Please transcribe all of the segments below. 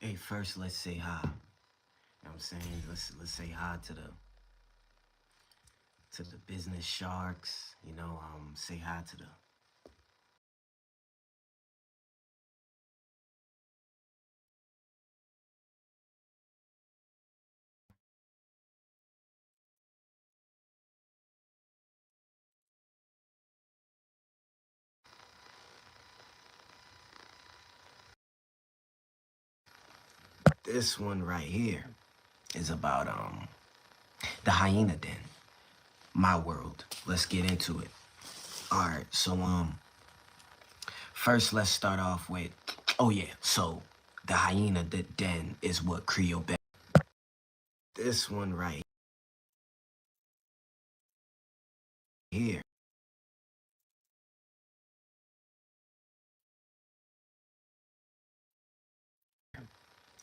Hey, first let's say hi. You know what I'm saying? Let's say hi to the business sharks. Say hi to the this one right here is about the hyena den. My world. Let's get into it. Alright, so first let's start off with so the hyena den is what Creole bet. This one right here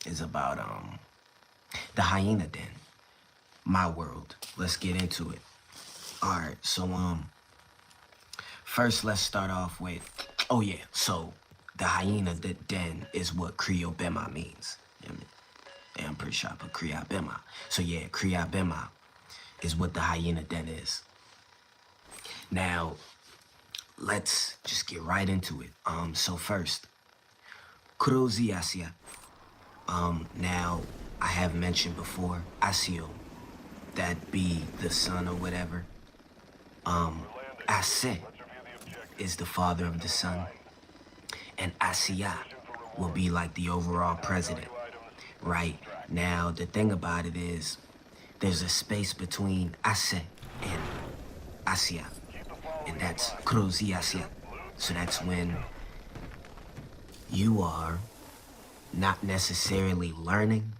is about the hyena den. My world. Let's get into it. Alright, so first let's start off with so the hyena den is what Creole Bema means. You know what I mean? Yeah, I'm pretty sure I put Creole Bema. So yeah, Creole Bema is what the hyena den is. Now, let's just get right into it. So first, Kurozi Asia. Now, I have mentioned before, Asio, that be the son or whatever. Ase is the father of the son, and Asia will be like the overall president, right? Now, the thing about it is, there's a space between Ase and Asia, and that's Kurozi Asia. So that's when you are not necessarily learning,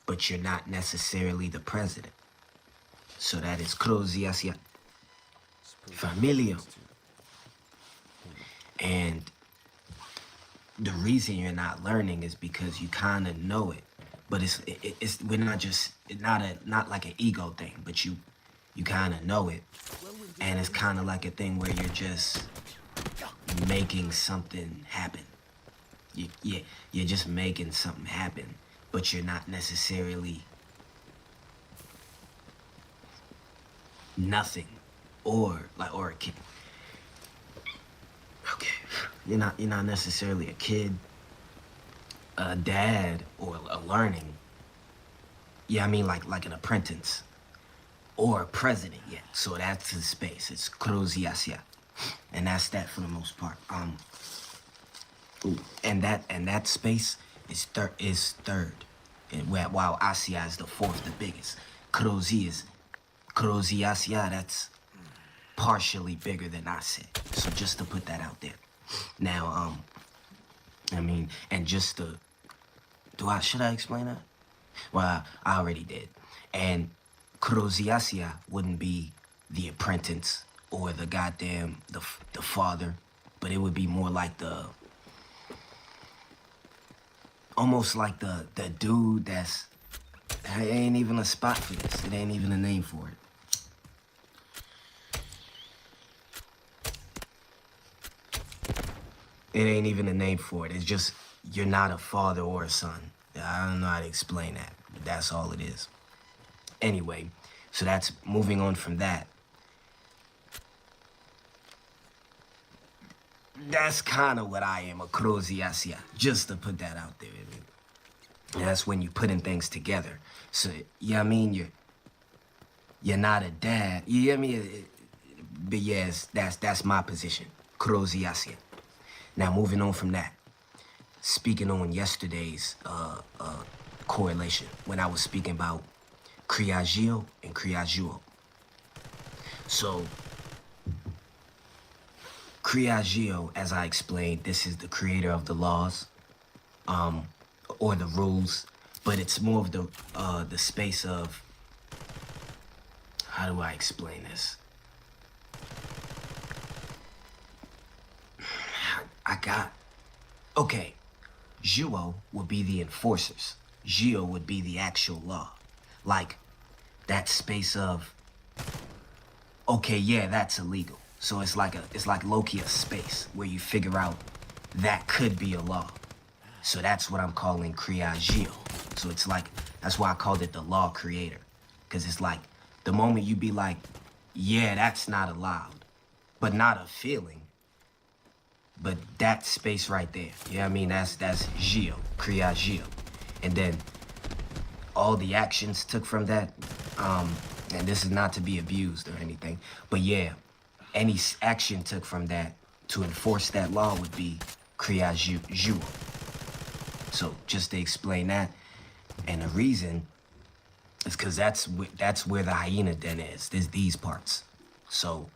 but you're not necessarily the president. So that is Kurozi Asia. Familia. And the reason you're not learning is because you kind of know it, but we're not just not like an ego thing, but you kind of know it, and it's kind of like a thing where you're just making something happen. You're just making something happen, but you're not necessarily nothing, or a kid. Okay, you're not necessarily a kid, a dad, or a learning. Yeah, I mean like an apprentice or a president. Yeah, so that's the space. It's Kurozi Asia, and that's that for the most part. And that space is third, and while Asia is the fourth, the biggest. Kurozi Asia. That's partially bigger than Ase. So just to put that out there. Now, I mean, and just to should I explain that? Well, I already did. And Kurozi Asia wouldn't be the apprentice or the goddamn the father, but it would be more like almost like the dude that's, it ain't even a spot for this. It ain't even a name for it. It ain't even a name for it. It's just, you're not a father or a son. I don't know how to explain that, but that's all it is. Anyway, so that's moving on from that. That's kind of what I am, a Kurozi Asia, just to put that out there. And that's when you're putting things together. So, yeah, I mean, you're not a dad. You get me? But yes, that's my position, Kurozi Asia. Now, moving on from that, speaking on yesterday's correlation, when I was speaking about Criagio and Criajuo. So, Criagio, as I explained, this is the creator of the laws, or the rules, but it's more of the space of, how do I explain this? Okay, Juo would be the enforcers. Gio would be the actual law. Like, that space of, okay, yeah, that's illegal. So it's like low-key a space where you figure out that could be a law. So that's what I'm calling Īsā Jabril. So it's like, that's why I called it the law creator. Because it's like, the moment you be like, yeah, that's not allowed, but not a feeling, but that space right there, you know what I mean? That's Jabril, Īsā Jabril. And then all the actions took from that, and this is not to be abused or anything, but yeah, any action took from that to enforce that law would be Īsā Jabril. So just to explain that, and the reason is because that's where the hyena den is. There's these parts. So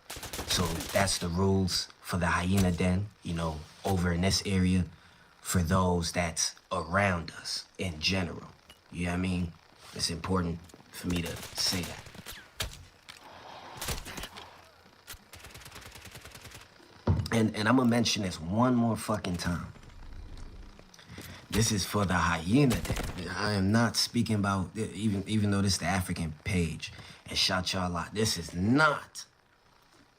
that's the rules for the hyena den, you know, over in this area for those that's around us in general. You know what I mean? It's important for me to say that. And I'm gonna mention this one more fucking time. This is for the hyena den. I am not speaking about, even though this is the African page, and shout y'all out, this is not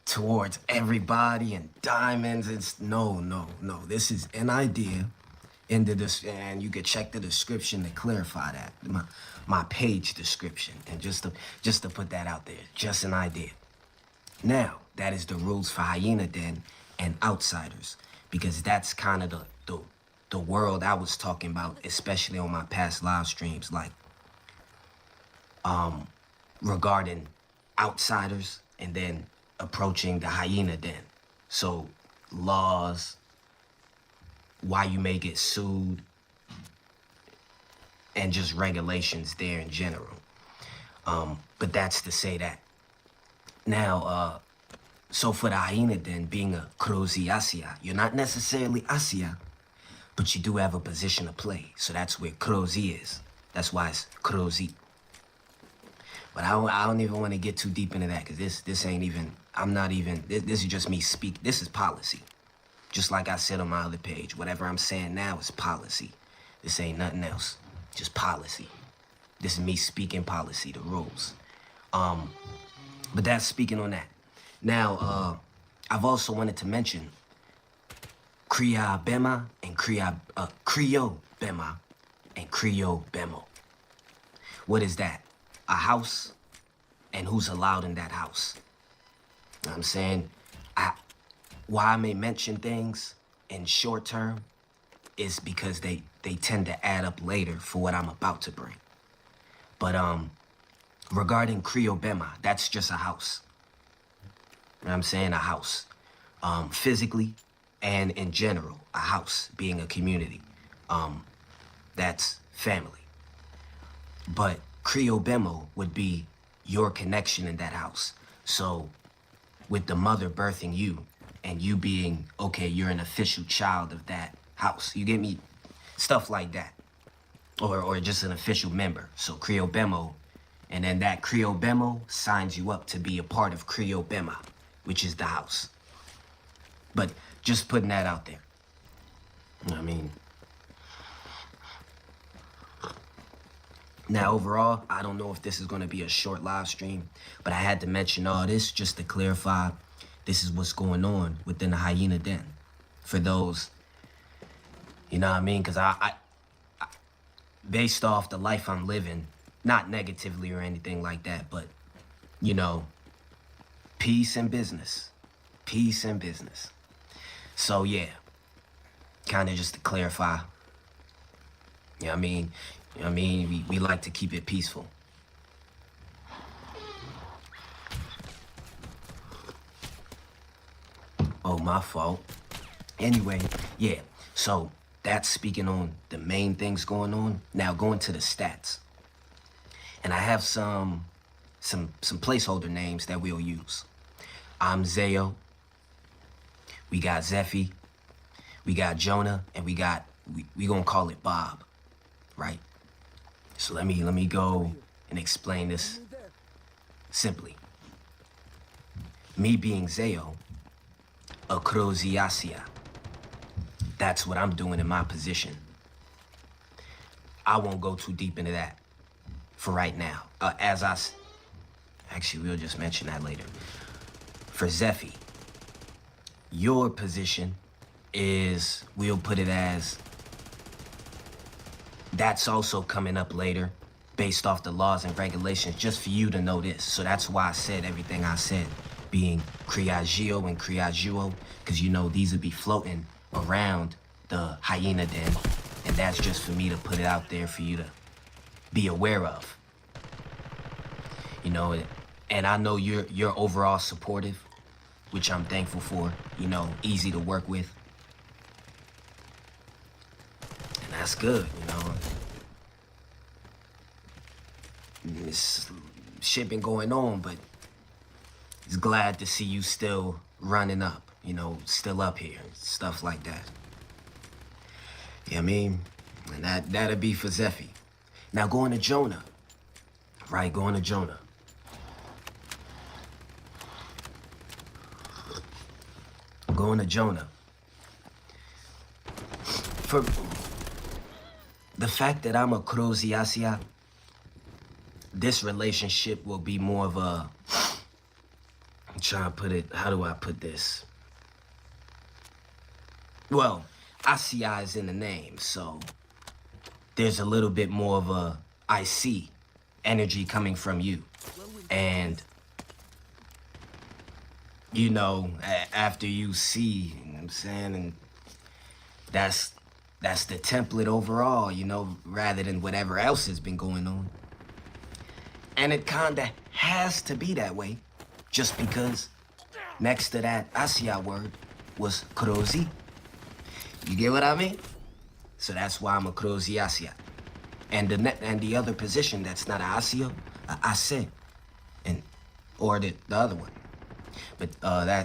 towards everybody and diamonds. It's no. This is an idea into this, and you could check the description to clarify that. My page description, and just to put that out there, just an idea. Now, that is the rules for hyena den and outsiders, because that's kind of the world I was talking about, especially on my past live streams, like regarding outsiders and then approaching the hyena den. So laws, why you may get sued, and just regulations there in general. But that's to say that. Now, so for the hyena den, being a Krozi Asia, you're not necessarily Asia, but you do have a position to play. So that's where Krozi is. That's why it's Krozi. But I don't even want to get too deep into that, because this ain't even, I'm not even, this is just me speak. This is policy. Just like I said on my other page, whatever I'm saying now is policy. This ain't nothing else, just policy. This is me speaking policy, the rules. But that's speaking on that. Now, I've also wanted to mention Kriya Bema and Kriyo Bema and Kriyo Bemo. What is that? A house, and who's allowed in that house. You know what I'm saying? Why I may mention things in short term is because they tend to add up later for what I'm about to bring. But regarding Kriyo Bema, that's just a house. You know what I'm saying? A house. Physically and in general, a house being a community. That's family. But Kriyo Bemo would be your connection in that house. So with the mother birthing you and you being, okay, you're an official child of that house. You get me? Stuff like that. Or just an official member. So Kriyo Bemo, and then that Kriyo Bemo signs you up to be a part of Kriyo Bema, which is the house. But just putting that out there. You know what I mean? Now, overall, I don't know if this is going to be a short live stream, but I had to mention all this just to clarify this is what's going on within the hyena den. For those, you know what I mean? Because I based off the life I'm living, not negatively or anything like that, but, you know, peace and business. Peace and business. So, yeah, kind of just to clarify, you know what I mean? You know what I mean? We like to keep it peaceful. Oh, my fault. Anyway, yeah, so that's speaking on the main things going on. Now going to the stats. And I have some placeholder names that we'll use. I'm Zayo. We got Zephy. We got Jonah, and we gonna call it Bob, right? So let me go and explain this simply. Me being Zayo, a Kroziasia. That's what I'm doing in my position. I won't go too deep into that for right now. Actually, we'll just mention that later. For Zephy, your position is, we'll put it as That's also coming up later based off the laws and regulations, just for you to know this. So that's why I said everything I said, being Criagio and Criajuo, because you know these would be floating around the hyena den, and that's just for me to put it out there for you to be aware of. You know, and I know you're overall supportive, which I'm thankful for. You know, easy to work with. And that's good, you know. This shit been going on, but it's glad to see you still running up, you know, still up here, stuff like that. You know what I mean? And that'll be for Zephy. Now going to Jonah, right? Going to Jonah. Going to Jonah. For the fact that I'm a Croziasia, this relationship will be more of a, I'm trying to put it, how do I put this? Well, Asia is in the name, so there's a little bit more of a I see energy coming from you. And, you know, after you see, you know what I'm saying, and that's the template overall, you know, rather than whatever else has been going on. And it kinda has to be that way, just because next to that Asia word was Krozi. You get what I mean? So that's why I'm a Krozi Asia. And the other position that's not a Asia, a Ase, and or the other one. But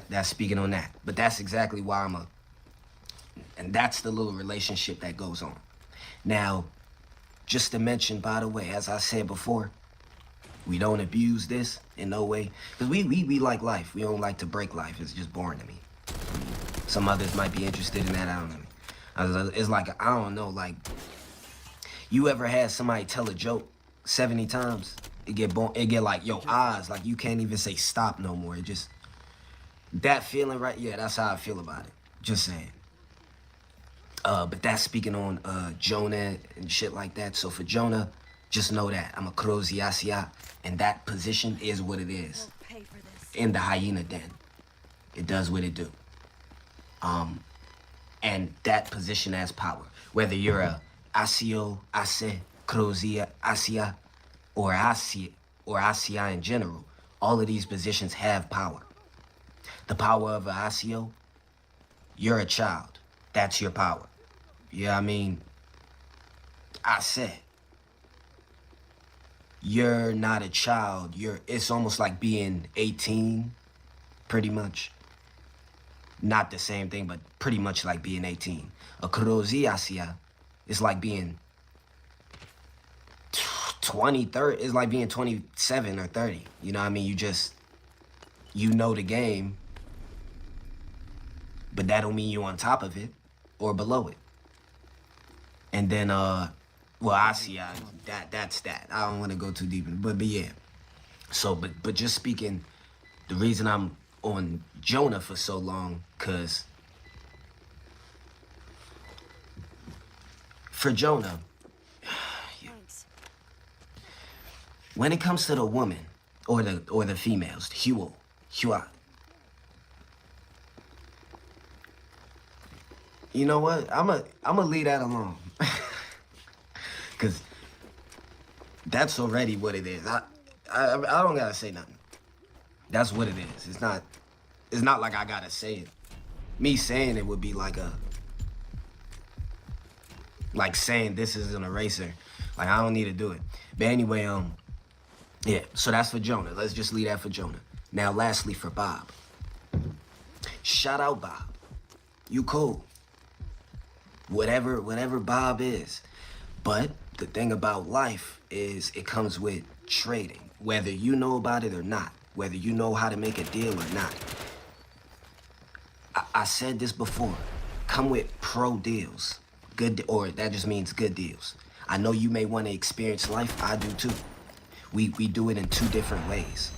that's speaking on that. But that's exactly why I'm a, and that's the little relationship that goes on. Now, just to mention, by the way, as I said before, we don't abuse this in no way. Because we like life. We don't like to break life. It's just boring to me. Some others might be interested in that. I don't know. It's like, I don't know, like, you ever had somebody tell a joke 70 times? It get like, yo, eyes, like you can't even say stop no more. It just, that feeling, right? Yeah, that's how I feel about it. Just saying. But that's speaking on Jonah and shit like that. So for Jonah, just know that I'm a Krozi Asia, and that position is what it is. In the hyena den. It does what it do. And that position has power. Whether you're a Asio, Ase, Krozi Asia, or Asia in general, all of these positions have power. The power of a Asio, you're a child. That's your power. You know what I mean? Ase, you're not a child. It's almost like being 18, pretty much. Not the same thing, but pretty much like being 18. A Krozi Asia is like being 20, 30. It's like being 27 or 30. You know what I mean? You know the game, but that don't mean you on top of it or below it. And then, well, Asia, that's that. I don't want to go too deep in it, but yeah. So, but just speaking, the reason I'm on Jonah for so long, cause for Jonah, when it comes to the woman or the females, Hua, you know what? I'm a leave that alone, cause that's already what it is. I don't gotta say nothing. That's what it is. It's not like I gotta say it. Me saying it would be like saying this is an eraser. Like, I don't need to do it. But anyway, yeah, so that's for Jonah. Let's just leave that for Jonah. Now, lastly, for Bob. Shout out, Bob. You cool. Whatever Bob is. But the thing about life is it comes with trading. Whether you know about it or not. Whether you know how to make a deal or not. I said this before. Come with pro deals. Good, or that just means good deals. I know you may want to experience life. I do too. We do it in two different ways.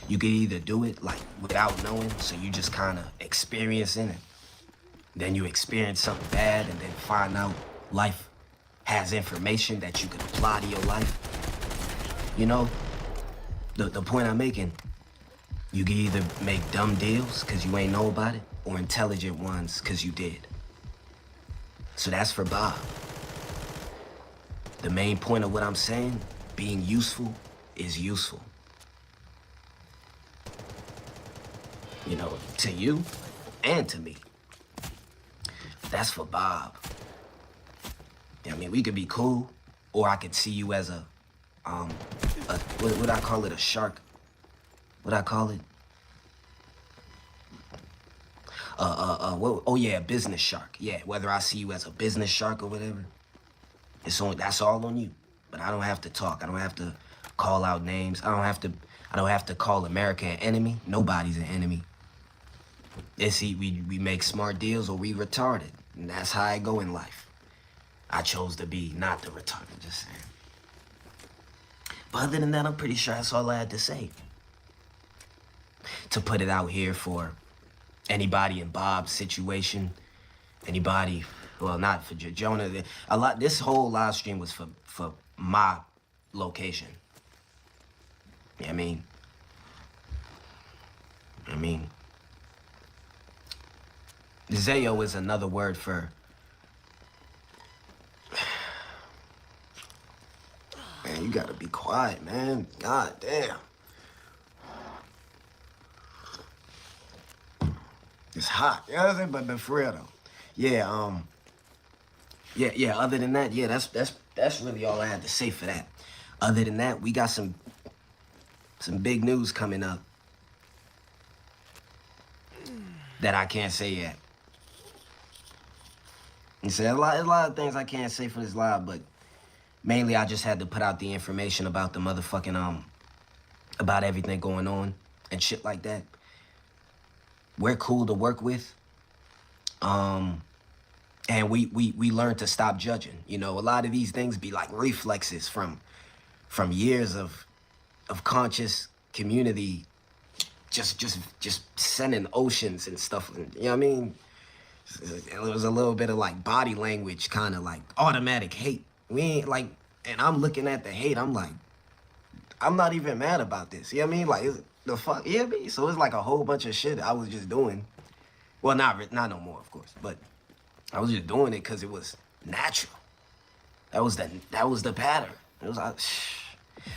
You could either do it like without knowing, so you just kind of experiencing it. Then you experience something bad and then find out life has information that you can apply to your life, you know, the point I'm making, you can either make dumb deals because you ain't know about it, or intelligent ones because you did. So that's for Bob. The main point of what I'm saying, being useful is useful. You know, to you and to me. That's for Bob. I mean, we could be cool, or I could see you as what I call it, a shark. What I call it? Oh yeah, a business shark. Yeah, whether I see you as a business shark or whatever, that's all on you. But I don't have to talk. I don't have to call out names. I don't have to call America an enemy. Nobody's an enemy. We make smart deals or we retarded. And that's how I go in life. I chose to be not the retarded, just saying. But other than that, I'm pretty sure that's all I had to say. To put it out here for anybody in Bob's situation, anybody, well, not for Jonah. This whole live stream was for my location. You know what I mean, Zayo is another word for, man, you gotta be quiet, man. God damn. It's hot, you know what I'm saying? But for real though. Yeah, yeah, other than that, yeah, that's really all I had to say for that. Other than that, we got some big news coming up that I can't say yet. You see, a lot of things I can't say for this live, but mainly I just had to put out the information about the motherfucking, about everything going on and shit like that. We're cool to work with. And we learn to stop judging. You know, a lot of these things be like reflexes from years of conscious community just sending oceans and stuff. You know what I mean? It was a little bit of like body language, kind of like automatic hate. We ain't like, and I'm looking at the hate, I'm like, I'm not even mad about this. You know what I mean? Like, the fuck, you know what I mean? So it's like a whole bunch of shit I was just doing. Well, not no more, of course, but I was just doing it because it was natural. That was the pattern. It was like,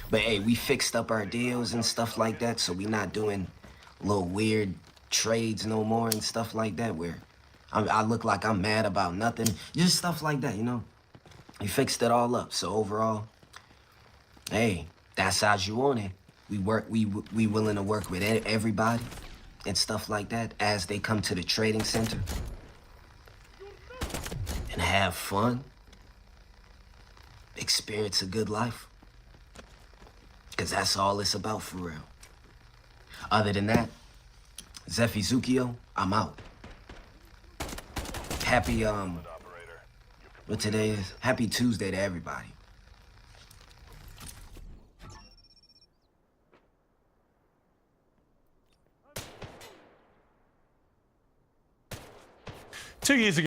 but hey, we fixed up our deals and stuff like that, so we not doing little weird trades no more and stuff like that where I look like I'm mad about nothing. Just stuff like that, you know? We fixed it all up. So overall, hey, that's how you want it. We willing to work with everybody and stuff like that as they come to the trading center and have fun, experience a good life. Because that's all it's about for real. Other than that, Zephy Zukio, I'm out. Happy, what today is? Happy Tuesday to everybody. Two years ago.